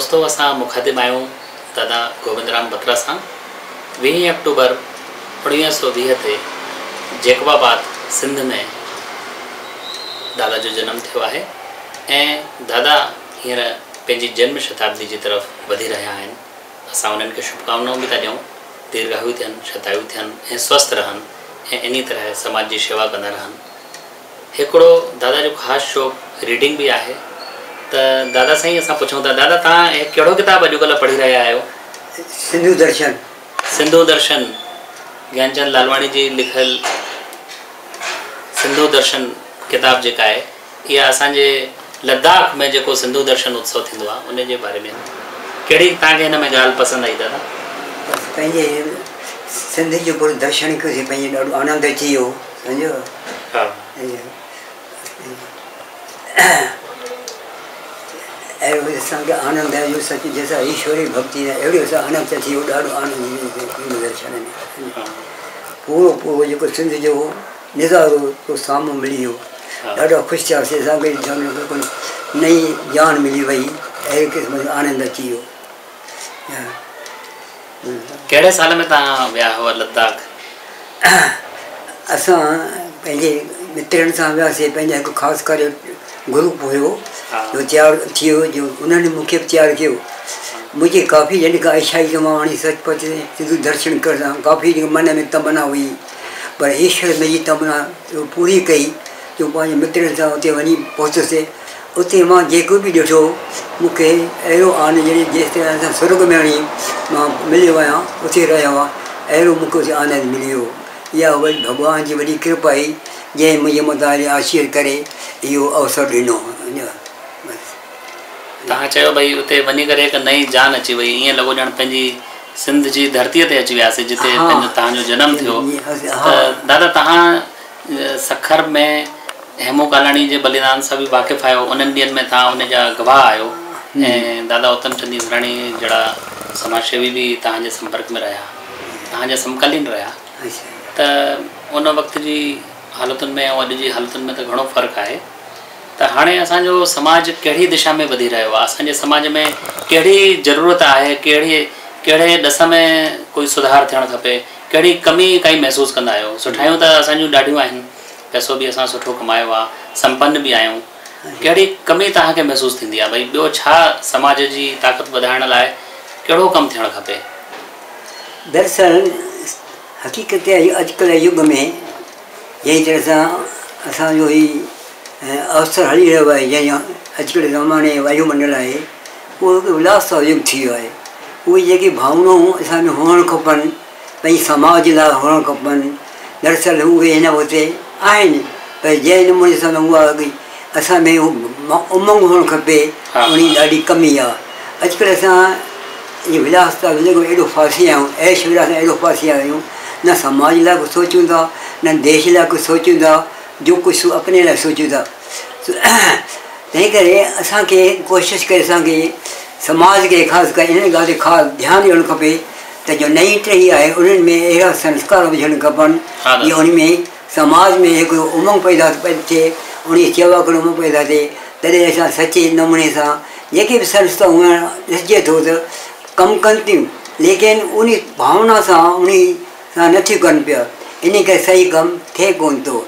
दोस्तों असां मुखातिब आहियूं दादा गोविंदराम बत्रा सां 20 अक्टूबर 1920 ते जैकबाबाद सिंध में दादा जो जन्म थियो आहे ऐं दादा हींअर पंहिंजी जन्म शताब्दी की तरफ़ वधी रहिया आहिनि। असां उन्हनि खे शुभकामनाऊं बि था ॾियूं, दीर्घायु थियनि, शतायु थियनि ऐं स्वस्थ रहनि ऐं इन तरह समाज की सेवा कंदा रहनि। हिकिड़ो दादा जो ख़ासि शौक़ रीडिंग भी आहे। तो दादा साईं असां पुछूं था, दादा तव्हां कहिड़ो किताब अॼुकल्ह पढ़ी रहिया आहियो? सिंधु दर्शन। सिंधु दर्शन ज्ञानचंद लालवाणी जी लिखल सिंधु दर्शन किताब जेका आहे इहा असांजे लद्दाख में जेको सिंधु दर्शन उत्सव थींदो आहे उन जे बारे में कहिड़ी तव्हांखे हिन में ॻाल्हि पसंदि आई दादा? पंहिंजे सिंध जो पूरो दर्शन कयोसीं, पंहिंजो ॾाढो आनंद अची वियो, सम्झो। हा अहिड़ो असांखे आनंद आयो सच जैसा ईश्वरी भक्ति आहे अहिड़ो असां आनंद अची वियो, ॾाढो आनंद सिंधु दर्शन में पूरो पूरो जेको सिंध जो नज़ारो तो साम्हूं मिली वियो। ॾाढो ख़ुशि थियासीं, असांखे नई जान मिली वई, अहिड़े क़िस्म जो आनंद अची वियो। कहिड़े साल में तव्हां विया हुआ लद्दाख? असां पंहिंजे मित्रनि सां वियासीं, पंहिंजा हिकु ख़ासि करे ग्रुप हुयो जो तयारु थी वियो, जो उन्हनि मूंखे बि तयारु कयो। मुझे काफ़ी जॾहिं खां इच्छा ई मां हाणे सचपच सिंधु दर्शन करणु काफ़ी मन में तमन्ना हुई, पर ईश्वर मुंहिंजी तमन्ना पूरी कई जो पंहिंजे मित्रनि सां उते वञी पहुतुसि। उते मां जेको बि ॾिठो मूंखे अहिड़ो आनंद जॾहिं जेसि ताईं असां स्वर्ग में वञी मां मिलियो आहियां, उते रहियो आहियां, अहिड़ो मूंखे उते आनंद मिली वियो। इहा वरी भॻवान जी वॾी कृपा आई जंहिं मुंहिंजे मथां आशीर्वाद करे इहो अवसर ॾिनो। तव्हां चयो भई उते वञी करे हिकु नई जान अची वई, ईअं लॻो ॼण पंहिंजी सिंध जी धरतीअ ते अची वियासीं जिते तव्हांजो जनमु थियो। त दादा तव्हां सखर में हेमू कालाणी जे बलिदान सां बि वाक़िफ़ आहियो, उन्हनि ॾींहंनि में तव्हां उन जा गवाह आहियो ऐं दादा उत्तम चंद इसराणी जहिड़ा समाजसेवी भी तव्हांजे संपर्क में रहिया, तव्हांजा समकालीन रहिया। त उन वक़्त जी हालतुनि में ऐं अॼु जी हालतुनि में त घणो फ़र्क़ु आहे। त हाणे असांजो समाज कहिड़ी दिशा में वधी रहियो आहे? असांजे समाज में कहिड़ी ज़रूरत आहे, कहिड़े ॾस में कोई सुधार थियणु खपे, कहिड़ी कमी काई महसूसु कंदा आहियो? सुठायूं त असांजूं ॾाढियूं आहिनि, पैसो बि असां सुठो कमायो आहे, संपन्न बि आहियूं, कहिड़ी कमी तव्हांखे महसूसु थींदी आहे? भई ॿियो छा समाज जी ताक़त वधाइण लाइ कहिड़ो कमु थियणु खपे? दरअसल हक़ीक़त अॼुकल्ह युग में जंहिं तरह सां असांजो ही अवसर हली रहियो आहे, जंहिं अॼुकल्ह ज़माने वायुमंडल आहे उहो हिकु विलास जो युग थी वियो आहे। उहे जेके भावनाऊं असांमें हुअणु खपनि, पंहिंजे समाज लाइ हुअणु खपनि, दरअसल उहे हिन वक़्तु आहिनि, पर जंहिं नमूने सां उहा असां में उमंग हुअणु खपे उन ॾाढी कमी आहे। अॼुकल्ह असां इहे विलासता एॾो फासी आहियूं, ऐश विलास एॾो फासी आहियूं, न समाज लाइ कुझु सोचूं था, न देश लाइ कुझु सोचूं था, जो कुझु अपने लाइ सोचूं था। तंहिं करे असांखे कोशिशि करे असांखे समाज खे ख़ासि करे इन ॻाल्हि ते ख़ासि ध्यानु ॾियणु खपे त जो नई टही आहे उन्हनि में अहिड़ा संस्कार विझणु खपनि की उन में समाज में हिकिड़ो उमंग पैदा थिए, उन जी शेवा करणु उमंग पैदा थिए। तॾहिं असां सचे नमूने सां जेके बि संस्थाऊं ॾिसिजे थो त कमु कनि थियूं, लेकिन उन भावना सां उन सां नथियूं कनि पिया, इन करे सही कमु थिए कोन थो।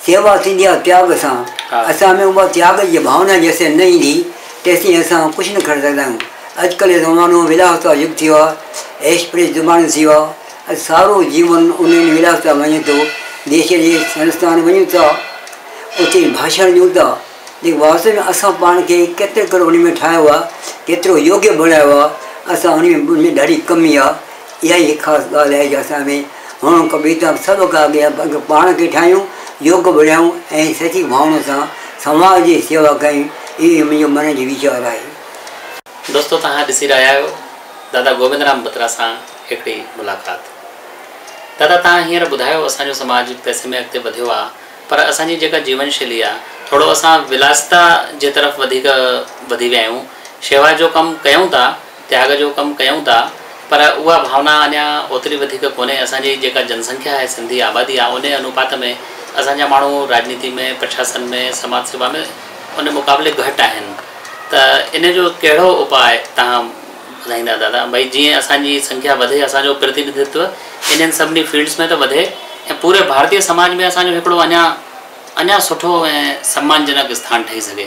सेवा थींदी आहे त्याग सां, असां में उहा त्याग जी भावना जेसिताईं न ईंदी तेसिताईं असां कुझु न करे सघंदा आहियूं। अॼुकल्ह ज़मानो विलास जो युग थी वियो आहे, ऐश प्रेश ज़मानो थी वियो आहे, सारो जीवन उन विलास था वञे थो। देश जे संस्थान वञूं था, उते भाषण ॾियूं था, लेकिन वास्तव में असां पाण खे केतिरो करे उन में ठाहियो आहे, केतिरो योग्य बणायो आहे, असां उन में ॾाढी कमी आहे। इहा ई ख़ासि ॻाल्हि आहे जो असां में हुअणु खपे त सभु खां अॻियां पाण खे ठाहियूं, योग बणायूं ऐं सची भावना सां समाज जी सेवा कयूं। इहो मुंहिंजो मन जो वीचार आहे। दोस्तों तव्हां ॾिसी रहिया आहियो दादा गोविंदराम बत्रा सां हिकिड़ी मुलाक़ात। दादा तव्हां हींअर ॿुधायो असांजो समाज पैसे में अॻिते वधियो आहे, पर असांजी जेका जीवन शैली आहे थोरो असां विलासता जे तरफ़ वधीक वधी विया आहियूं, शेवा जो कमु कयूं था, त्याग जो कमु कयूं था, पर उहा भावना अञा ओतिरी वधीक कोन्हे। असांजी जेका जनसंख्या आहे, सिंधी आबादी आहे, उन अनुपात में असांजा माण्हू राजनीति में, प्रशासन में, समाज सेवा में उन मुक़ाबले घटि आहिनि। त इन जो कहिड़ो उपाय तव्हां ॿुधाईंदा दादा भई जीअं असांजी संख्या वधे असांजो प्रतिनिधित्व इन्हनि सभिनी फील्ड्स में त वधे ऐं पूरे भारतीय समाज में असांजो हिकिड़ो अञा सुठो ऐं सम्मानजनक स्थान ठही सघे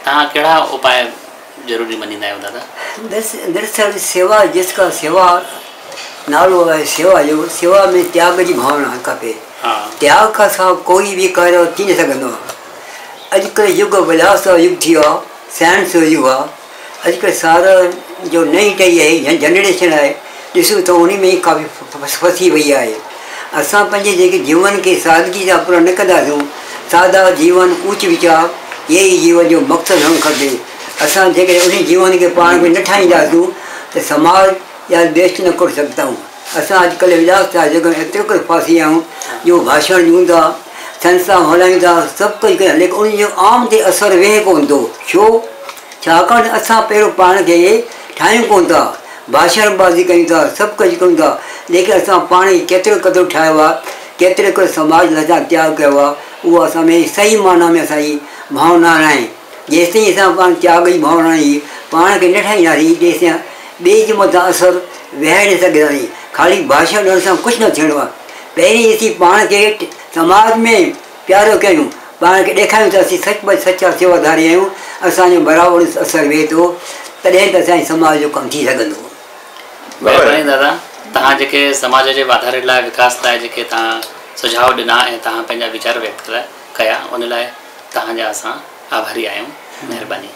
तव्हां कहिड़ा उपाय ज़रूरी मञींदा आहियो दादा? दरअसल सेवा जिसका सेवा नालो आहे सेवा जो सेवा में त्याग जी भावना खपे। त्याग खां सां कोई भी कार्य थी न सघंदो आहे। अॼुकल्ह युग विलास जो युग थी वियो आहे, साइंस जो युग आहे। अॼुकल्ह सारा जो नई टई आहे जनरेशन आहे ॾिसूं त उन में ई काफ़ी फसी वई आहे। असां पंहिंजे जेके जीवन खे सादगी सां पूरा न कंदासीं, सादा जीवन ऊच विचार इहे ई जीवन जो मक़सदु हुअणु खपे। असां जेकॾहिं उन जीवन खे पाण खे न ठाहींदासीं त समाज या देश न करे सघंदा आहियूं। असां अॼुकल्ह विलास था जेको एतिरो करे फासी विया आहियूं जो भाषण ॾियूं था, संस्था हलायूं था, सभु कुझु कयूं लेकिन उनजो आम ते असरु वेहे कोन थो। छो? छाकाणि असां पहिरियों पाण खे ठाहियूं कोन था, भाषणबाज़ी कयूं था, सभु कुझु कयूं था लेकिन असां पाण खे केतिरो क़दुरु ठाहियो आहे, केतिरे करे समाज लाइ असां त्याग कयो आहे, उहो असां में सही माना में असांजी भावना न आहे। जेसिताईं असां पाण त्याग जी भावना जी पाण खे न ठाहींदासीं तेसिताईं ॿिए जे मथां असरु विहारे न सघंदासीं। ख़ाली भाषण ॾियण सां कुझु न थियणो आहे। पहिरीं असीं पाण खे समाज में प्यारो कयूं, पाण खे ॾेखारियूं त असीं सचमुच सचा सेवादारी आहियूं, असांजो बराबरि असरु वेहे थो, तॾहिं त असांजे समाज जो कमु थी सघंदो। महिरबानी दादा, तव्हां जेके समाज जे वाधारे लाइ विकास लाइ जेके तव्हां सुझाव ॾिना ऐं तव्हां पंहिंजा वीचार व्यक्त कया उन लाइ तव्हांजा असां आभारी आहियूं। महिरबानी।